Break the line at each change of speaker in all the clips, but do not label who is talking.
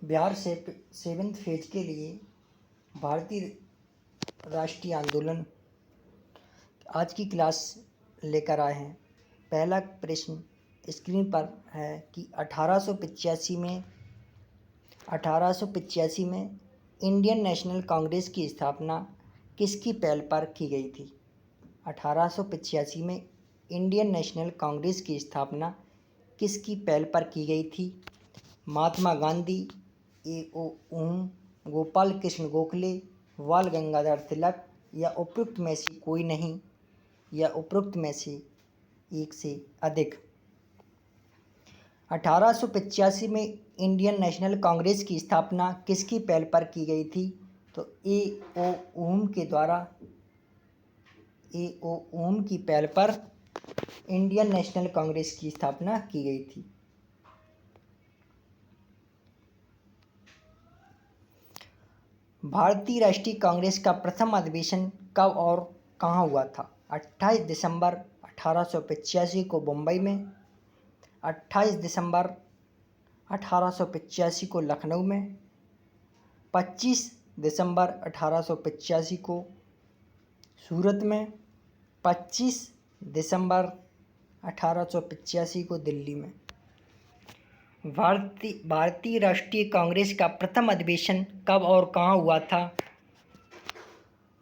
बिहार से seventh phase के लिए भारतीय राष्ट्रीय आंदोलन आज की क्लास लेकर आए हैं। पहला प्रश्न स्क्रीन पर है कि 1885 में इंडियन नेशनल कांग्रेस की स्थापना किसकी पहल पर की गई थी। 1885 में इंडियन नेशनल कांग्रेस की स्थापना किसकी पहल पर की गई थी। महात्मा गांधी, ए.ओ. उम, गोपाल कृष्ण गोखले, बाल गंगाधर तिलक या उपरोक्त में से कोई नहीं या उपरोक्त में से एक से अधिक। 1885 में इंडियन नेशनल कांग्रेस की स्थापना किसकी पहल पर की गई थी। तो ए.ओ. उम की पहल पर इंडियन नेशनल कांग्रेस की स्थापना की गई थी। भारतीय राष्ट्रीय कांग्रेस का प्रथम अधिवेशन कब और कहाँ हुआ था। 28 दिसंबर 1885 को मुंबई में, 28 दिसंबर 1885 को लखनऊ में, 25 दिसंबर 1885 को सूरत में, 25 दिसंबर 1885 को दिल्ली में। भारतीय राष्ट्रीय कांग्रेस का प्रथम अधिवेशन कब और कहाँ हुआ था।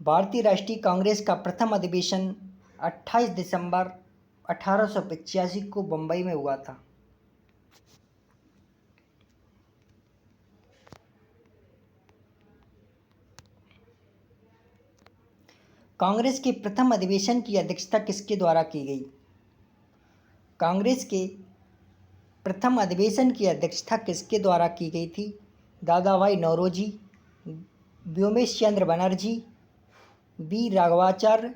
भारतीय राष्ट्रीय कांग्रेस का प्रथम अधिवेशन 28 दिसंबर 1885 को मुंबई में हुआ था। कांग्रेस के प्रथम अधिवेशन की अध्यक्षता किसके द्वारा की गई। कांग्रेस के प्रथम अधिवेशन की अध्यक्षता किसके द्वारा की गई थी। दादा भाई नौरोजी, व्योमेश चंद्र बनर्जी, बी राघवाचार्य,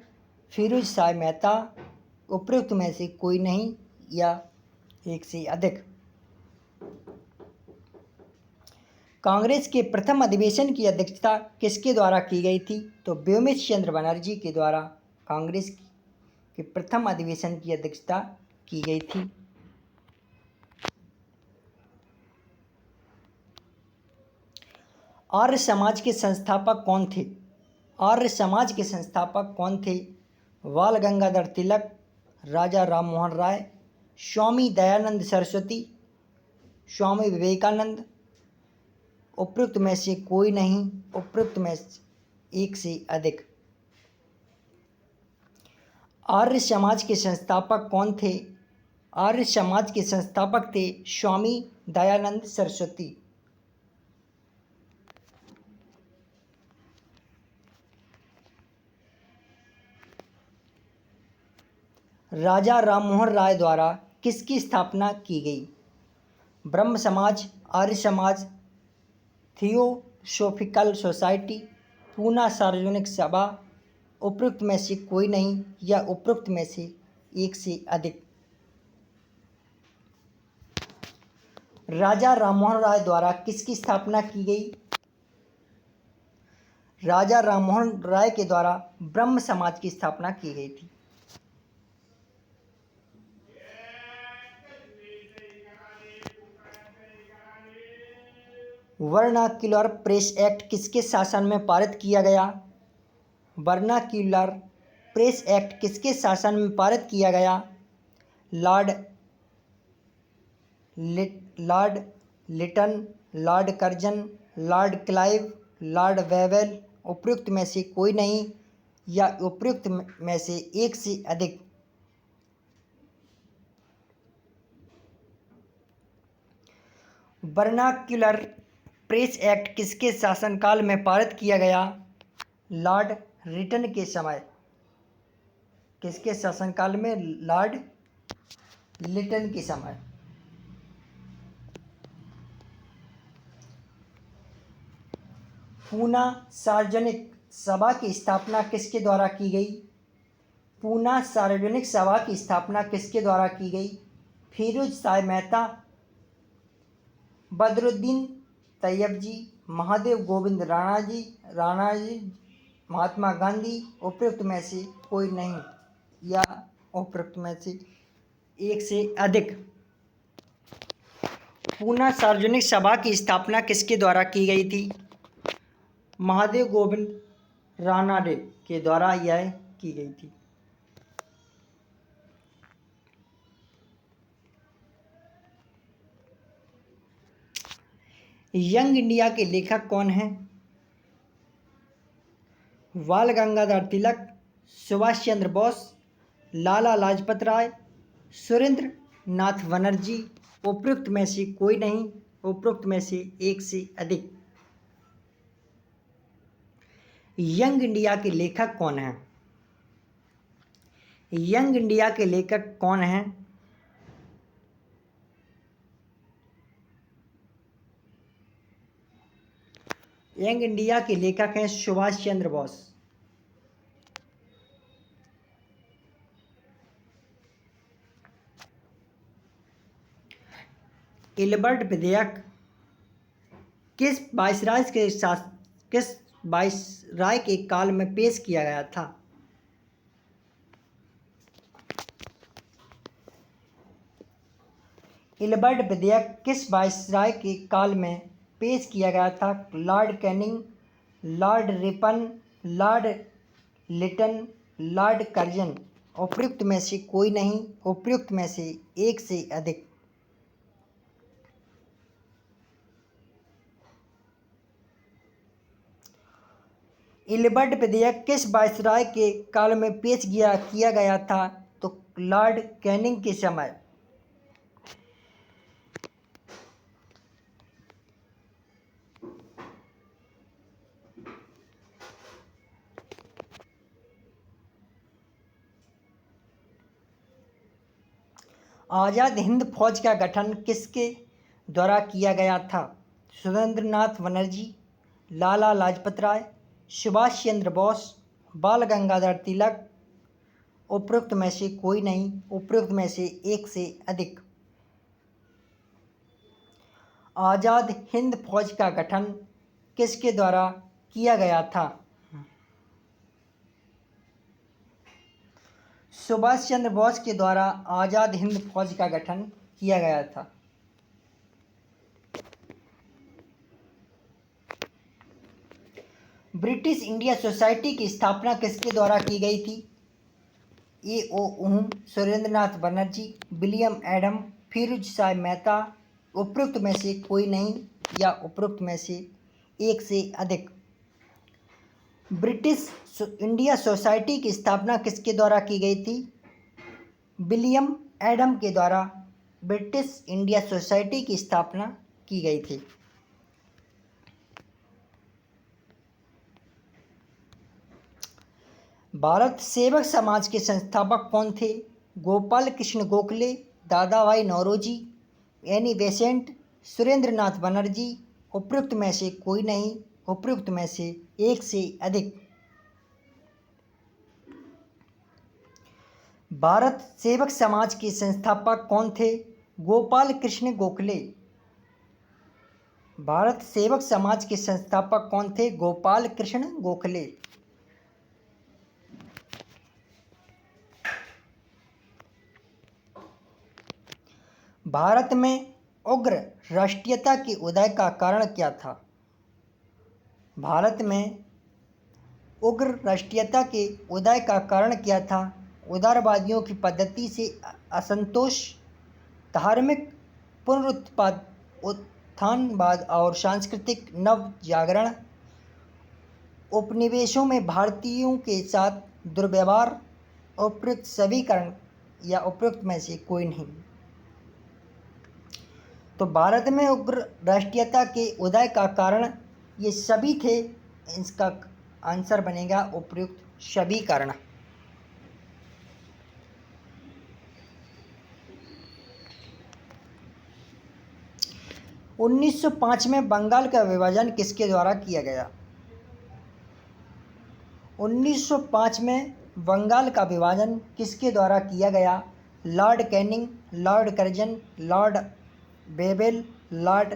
फिरोज शाह मेहता, उपरोक्त में से कोई नहीं या एक से अधिक। कांग्रेस के प्रथम अधिवेशन की अध्यक्षता किसके द्वारा की गई थी। तो व्योमेश चंद्र बनर्जी के द्वारा कांग्रेस के प्रथम अधिवेशन की अध्यक्षता की गई थी। आर्य समाज के संस्थापक कौन थे। आर्य समाज के संस्थापक कौन थे। बाल गंगाधर तिलक, राजा राममोहन राय, स्वामी दयानंद सरस्वती, स्वामी विवेकानंद, उपरोक्त में से कोई नहीं, उपरोक्त में एक से अधिक। आर्य समाज के संस्थापक कौन थे। आर्य समाज के संस्थापक थे स्वामी दयानंद सरस्वती। राजा राममोहन राय द्वारा किसकी स्थापना की गई। ब्रह्म समाज, आर्य समाज, थियोसॉफिकल सोसाइटी, पूना सार्वजनिक सभा, उपरोक्त में से कोई नहीं या उपरोक्त में से एक से अधिक। राजा राममोहन राय द्वारा किसकी स्थापना की गई। राजा राममोहन राय के द्वारा ब्रह्म समाज की स्थापना की गई थी। वर्नाक्युलर प्रेस एक्ट किसके शासन में पारित किया गया। वर्नाक्युलर प्रेस एक्ट किसके शासन में पारित किया गया। Lord Lytton, Lord Curzon, Lord Clive, Lord Wavell, उपयुक्त में से कोई नहीं या उपयुक्त में से एक से अधिक। वर्नाक्युलर प्रेस एक्ट किसके शासनकाल में पारित किया गया। लॉर्ड लिटन के समय। किसके शासनकाल में। लॉर्ड लिटन के समय। पूना सार्वजनिक सभा की स्थापना किसके द्वारा की गई। पूना सार्वजनिक सभा की स्थापना किसके द्वारा की गई। फिरोज शाह मेहता, बदरुद्दीन तैयब जी, महादेव गोविंद राणा जी, महात्मा गांधी, उपयुक्त में से कोई नहीं या उपयुक्त में से एक से अधिक। पूना सार्वजनिक सभा की स्थापना किसके द्वारा की गई थी? महादेव गोविंद रानाडे के द्वारा यह की गई थी। यंग इंडिया के लेखक कौन हैं? बाल गंगाधर तिलक, सुभाष चंद्र बोस, लाला लाजपत राय, सुरेंद्र नाथ बनर्जी। उपरोक्त में से कोई नहीं, उपरोक्त में से एक से अधिक। यंग इंडिया के लेखक कौन हैं? यंग इंडिया के लेखक कौन हैं? यंग इंडिया के लेखक हैं सुभाष चंद्र बोस। इलबर्ट विधेयक किस वायसराय के काल में पेश किया गया था? इलबर्ट विधेयक किस वायसराय के काल में पेश किया गया था? Lord Canning, Lord Ripon, Lord Lytton, Lord Curzon. उपयुक्त में से कोई नहीं, उपयुक्त में से एक से अधिक। इलबर्ट विधेयक किस वायसराय के काल में पेश किया गया था? तो लॉर्ड कैनिंग के समय। आज़ाद हिंद फौज का गठन किसके द्वारा किया गया था? सुरेंद्रनाथ बनर्जी, लाला लाजपत राय, सुभाष चंद्र बोस, बाल गंगाधर तिलक। उपरोक्त में से कोई नहीं, उपरोक्त में से एक से अधिक। आज़ाद हिंद फौज का गठन किसके द्वारा किया गया था? सुभाष चंद्र बोस के द्वारा आज़ाद हिंद फौज का गठन किया गया था। ब्रिटिश इंडिया सोसाइटी की स्थापना किसके द्वारा की गई थी? A.O. Hume, Surendranath Banerjee, William Adam, Firoz Shah Mehta. उपरोक्त में से कोई नहीं या उपरोक्त में से एक से अधिक। ब्रिटिश इंडिया सोसाइटी की स्थापना किसके द्वारा की गई थी? विलियम एडम के द्वारा ब्रिटिश इंडिया सोसाइटी की स्थापना की गई थी। भारत सेवक समाज के संस्थापक कौन थे? गोपाल कृष्ण गोखले, दादा भाई नौरोजी, एनी बेसेंट, सुरेंद्रनाथ बनर्जी। उपयुक्त में से कोई नहीं, उपयुक्त में से एक से अधिक। भारत सेवक समाज के संस्थापक कौन थे? गोपाल कृष्ण गोखले। भारत सेवक समाज के संस्थापक कौन थे? गोपाल कृष्ण गोखले। भारत में उग्र राष्ट्रीयता के उदय का कारण क्या था? भारत में उग्र राष्ट्रीयता के उदय का कारण क्या था? उदारवादियों की पद्धति से असंतोष, धार्मिक उत्थानवाद और सांस्कृतिक नव जागरण, उपनिवेशों में भारतीयों के साथ दुर्व्यवहार। उपयुक्त सभी कारण या उपयुक्त में से कोई नहीं। तो भारत में उग्र राष्ट्रीयता के उदय का कारण ये सभी थे। इसका आंसर बनेगा उपयुक्त सभी कारण। – 1905 में बंगाल का विभाजन किसके द्वारा किया गया? 1905 में बंगाल का विभाजन किसके द्वारा किया गया? Lord Canning, Lord Curzon, Lord Wavell, Lord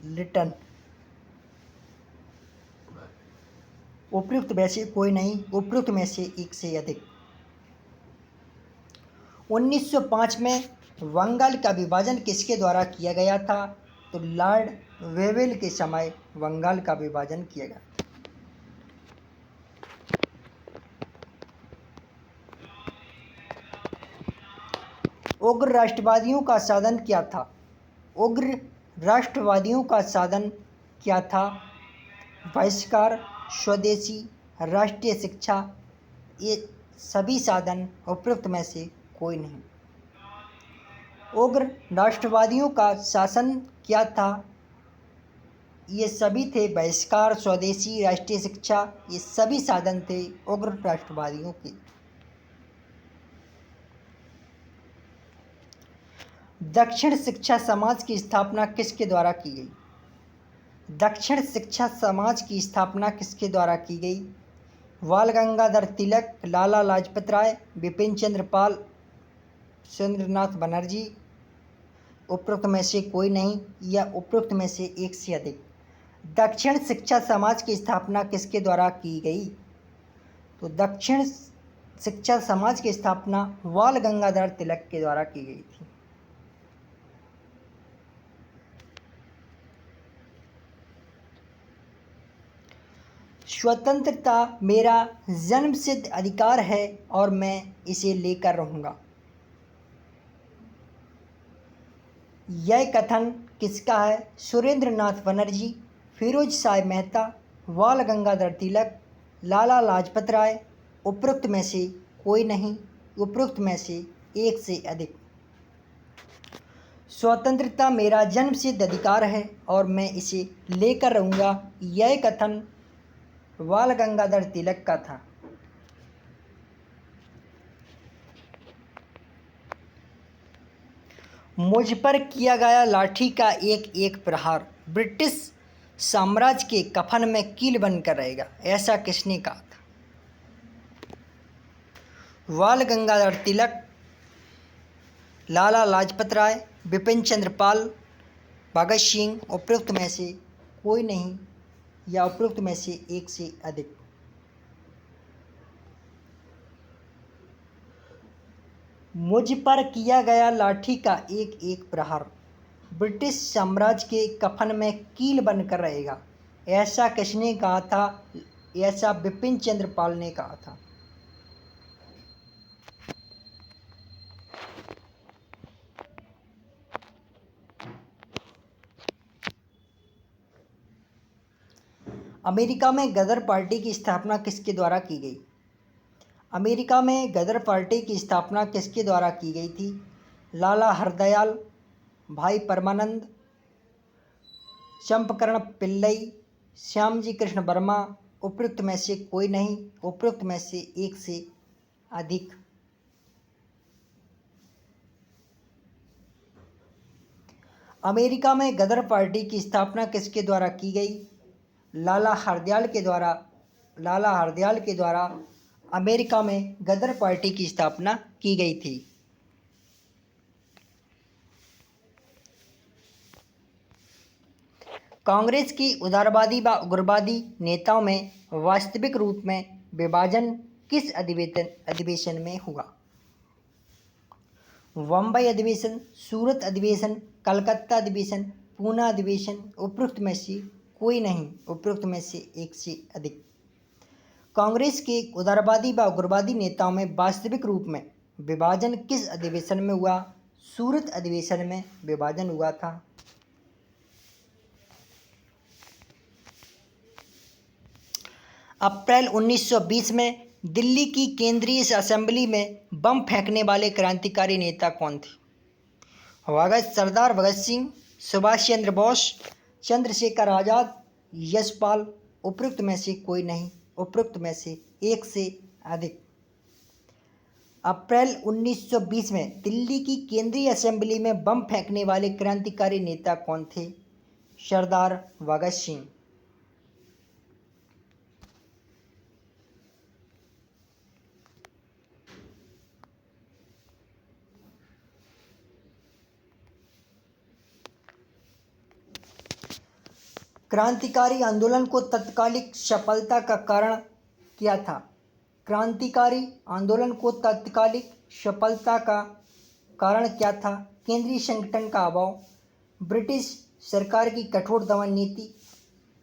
Lytton. उपयुक्त में से कोई नहीं, उपयुक्त में से एक से अधिक। 1905 में बंगाल का विभाजन किसके द्वारा किया गया था? तो लॉर्ड वेवेल के समय बंगाल का विभाजन किया गया। उग्र राष्ट्रवादियों का साधन क्या था? उग्र राष्ट्रवादियों का साधन क्या था? बहिष्कार, स्वदेशी, राष्ट्रीय शिक्षा, ये सभी साधन उपरोक्त में से कोई नहीं। उग्र राष्ट्रवादियों का शासन क्या था? ये सभी थे बहिष्कार, स्वदेशी, राष्ट्रीय शिक्षा, ये सभी साधन थे उग्र राष्ट्रवादियों के। दक्षिण शिक्षा समाज की स्थापना किसके द्वारा की गई? दक्षिण शिक्षा समाज की स्थापना किसके द्वारा की गई? बाल गंगाधर तिलक, लाला लाजपत राय, बिपिन चंद्र पाल, सुरेंद्रनाथ बनर्जी, उपरोक्त में से कोई नहीं या उपरोक्त में से एक से अधिक। दक्षिण शिक्षा समाज की स्थापना किसके द्वारा की गई? तो दक्षिण शिक्षा समाज की स्थापना बाल गंगाधर तिलक के द्वारा की गई थी। स्वतंत्रता मेरा जन्मसिद्ध अधिकार है और मैं इसे लेकर रहूँगा। यह कथन किसका है? सुरेंद्रनाथ बनर्जी, फिरोज शाह मेहता, बाल गंगाधर तिलक, लाला लाजपत राय, उपरोक्त में से कोई नहीं, उपरोक्त में से एक से अधिक। स्वतंत्रता मेरा जन्मसिद्ध अधिकार है और मैं इसे लेकर रहूँगा, यह कथन बाल गंगाधर तिलक का था। मुझ पर किया गया लाठी का एक एक प्रहार ब्रिटिश साम्राज्य के कफन में कील बनकर रहेगा, ऐसा किसने कहा था? बाल गंगाधर तिलक, लाला लाजपत राय, बिपिन चंद्र पाल, भगत सिंह, उपरोक्त में से कोई नहीं या उपरोक्त में से एक से अधिक। मुझ पर किया गया लाठी का एक एक प्रहार ब्रिटिश साम्राज्य के कफन में कील बनकर रहेगा, ऐसा किसने कहा था? ऐसा बिपिन चंद्र पाल ने कहा था। अमेरिका में गदर पार्टी की स्थापना किसके द्वारा की गई? अमेरिका में गदर पार्टी की स्थापना किसके द्वारा की गई थी? लाला हरदयाल, भाई परमानंद, चंपकर्ण पिल्लई, श्यामजी कृष्ण वर्मा, उपरोक्त में से कोई नहीं, उपरोक्त में से एक से अधिक। अमेरिका में गदर पार्टी की स्थापना किसके द्वारा की गई? लाला हरदयाल के द्वारा अमेरिका में गदर पार्टी की स्थापना की गई थी। कांग्रेस की उदारवादी व उग्रवादी नेताओं में वास्तविक रूप में विभाजन किस अधिवेशन में हुआ? बम्बई अधिवेशन, सूरत अधिवेशन, कलकत्ता अधिवेशन, पूना अधिवेशन, उपरोक्त में से कोई नहीं, उपरोक्त में से एक से अधिक। कांग्रेस के उदारवादी व उग्रवादी नेताओं में वास्तविक रूप में विभाजन किस अधिवेशन में हुआ? सूरत अधिवेशन में विभाजन हुआ था। अप्रैल 1920 में दिल्ली की केंद्रीय असेंबली में बम फेंकने वाले क्रांतिकारी नेता कौन थे? सरदार भगत सिंह, सुभाष चंद्र बोस, चंद्रशेखर आज़ाद, यशपाल, उपरोक्त में से कोई नहीं, उपरोक्त में से एक से अधिक। अप्रैल 1920 में दिल्ली की केंद्रीय असेंबली में बम फेंकने वाले क्रांतिकारी नेता कौन थे? सरदार भगत सिंह। क्रांतिकारी आंदोलन को तत्कालिक सफलता का कारण क्या था? क्रांतिकारी आंदोलन को तत्कालिक सफलता का कारण क्या था? केंद्रीय संगठन का अभाव, ब्रिटिश सरकार की कठोर दमन नीति,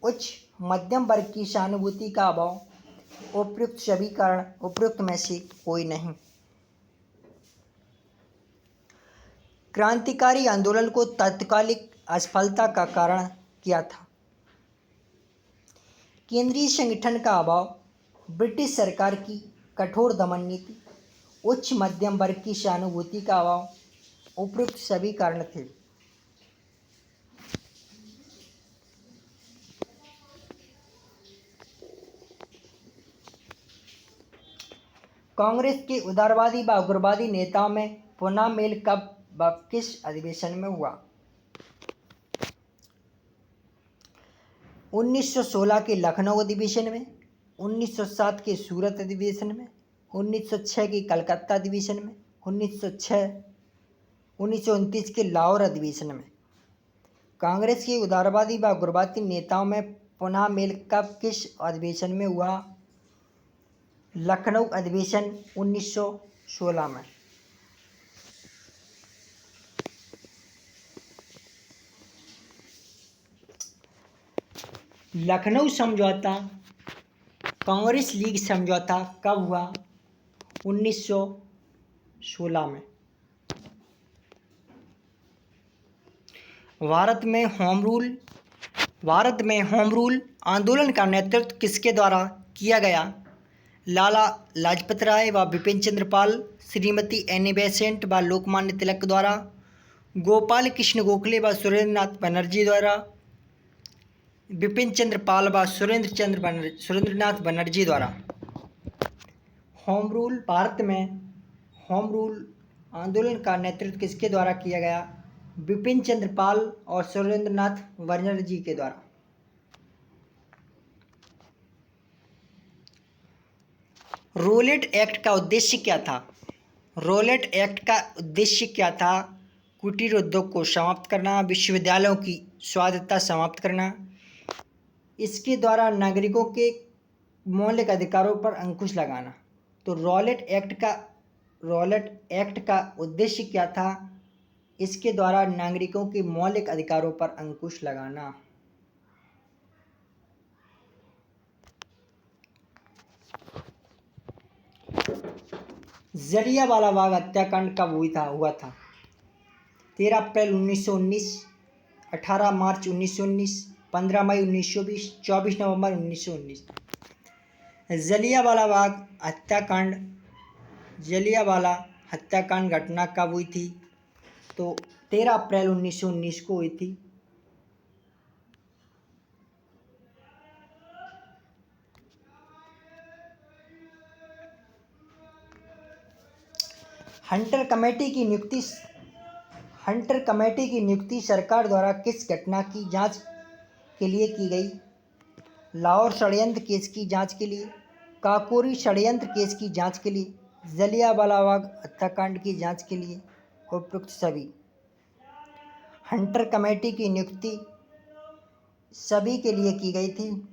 उच्च मध्यम वर्ग की सहानुभूति का अभाव, उपयुक्त सभी कारण उपयुक्त में से कोई नहीं। क्रांतिकारी आंदोलन को तात्कालिक असफलता का कारण क्या था? केंद्रीय संगठन का अभाव, ब्रिटिश सरकार की कठोर दमन नीति, उच्च मध्यम वर्ग की सहानुभूति का अभाव, उपयुक्त सभी कारण थे। कांग्रेस के उदारवादी व उग्रवादी नेताओं में पुनः मेल कब व किस अधिवेशन में हुआ? 1916 के लखनऊ अधिवेशन में, 1907 के सूरत अधिवेशन में, 1906 के कलकत्ता अधिवेशन में, 1929 के लाहौर अधिवेशन में। कांग्रेस के उदारवादी व उग्रवादी नेताओं में पुनः मेल कब किस अधिवेशन में हुआ? लखनऊ अधिवेशन 1916 में। लखनऊ समझौता, कांग्रेस लीग समझौता कब हुआ? 1916 में। भारत में होम रूल आंदोलन का नेतृत्व किसके द्वारा किया गया? लाला लाजपत राय व बिपिन चंद्र पाल, श्रीमती एनी बेसेंट व लोकमान्य तिलक द्वारा, गोपाल कृष्ण गोखले व सुरेंद्रनाथ बनर्जी द्वारा, बिपिन चंद्र पाल व सुरेंद्रनाथ बनर्जी द्वारा। भारत में होम रूल आंदोलन का नेतृत्व किसके द्वारा किया गया? बिपिन चंद्र पाल और सुरेंद्रनाथ बनर्जी के द्वारा। रोलेट एक्ट का उद्देश्य क्या था? रोलेट एक्ट का उद्देश्य क्या था? कुटीर उद्योग को समाप्त करना, विश्वविद्यालयों की स्वायत्तता समाप्त करना। इसके द्वारा नागरिकों के मौलिक अधिकारों पर अंकुश लगाना। तो रोलेट एक्ट का उद्देश्य क्या था? इसके द्वारा नागरिकों के मौलिक अधिकारों पर अंकुश लगाना। जलियांवाला बाग हत्याकांड कब हुआ था? 13 अप्रैल 1919, 18 मार्च 1919, 15 मई 1920, 24 नवंबर 1919। जलियांवाला हत्याकांड घटना कब हुई थी? तो 13 अप्रैल 1919 को हुई थी। हंटर कमेटी की नियुक्ति सरकार द्वारा किस घटना की जांच के लिए की गई? लाहौर षड्यंत्र केस की जांच के लिए, काकोरी षड्यंत्र केस की जांच के लिए, जलियांवाला बाग हत्याकांड की जांच के लिए, उपयुक्त सभी। हंटर कमेटी की नियुक्ति सभी के लिए की गई थी।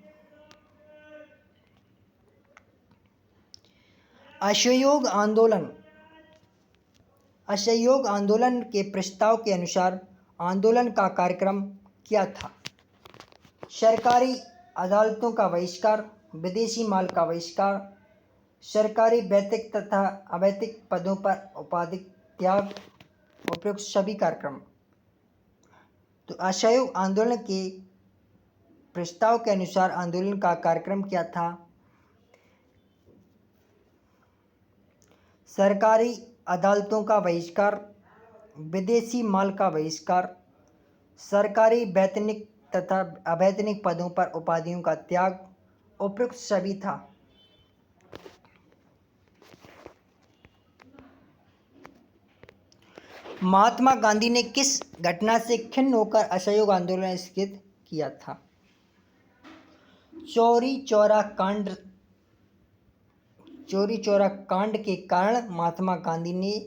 असहयोग आंदोलन के प्रस्ताव के अनुसार आंदोलन का कार्यक्रम क्या था? सरकारी अदालतों का बहिष्कार, विदेशी माल का बहिष्कार, सरकारी वैतनिक तथा अवैतनिक पदों पर उपाधि त्याग, उपयुक्त सभी कार्यक्रम। तो असहयोग आंदोलन के प्रस्ताव के अनुसार आंदोलन का कार्यक्रम क्या था? सरकारी अदालतों का बहिष्कार, विदेशी माल का बहिष्कार, सरकारी वैतनिक तथा अवैतनिक पदों पर उपाधियों का त्याग, उपयुक्त सभी था। महात्मा गांधी ने किस घटना से खिन्न होकर असहयोग आंदोलन स्थगित किया था? चौरी चौरा कांड के कारण महात्मा गांधी ने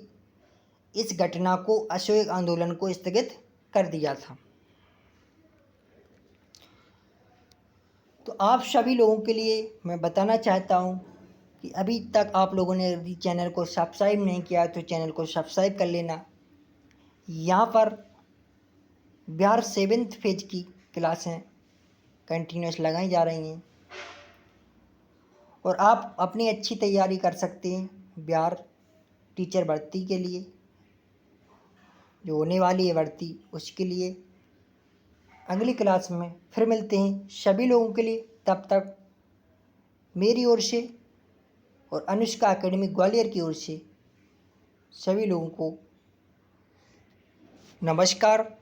इस घटना को असहयोग आंदोलन को स्थगित कर दिया था। तो आप सभी लोगों के लिए मैं बताना चाहता हूँ कि अभी तक आप लोगों ने यदि चैनल को सब्सक्राइब नहीं किया तो चैनल को सब्सक्राइब कर लेना यहाँ पर बिहार 7th फेज की क्लासें कंटिन्यूस लगाई जा रही हैं और आप अपनी अच्छी तैयारी कर सकते हैं बिहार टीचर भर्ती के लिए, जो होने वाली है भर्ती उसके लिए। अगली क्लास में फिर मिलते हैं सभी लोगों के लिए। तब तक मेरी ओर से और अनुष्का एकेडमी ग्वालियर की ओर से सभी लोगों को नमस्कार।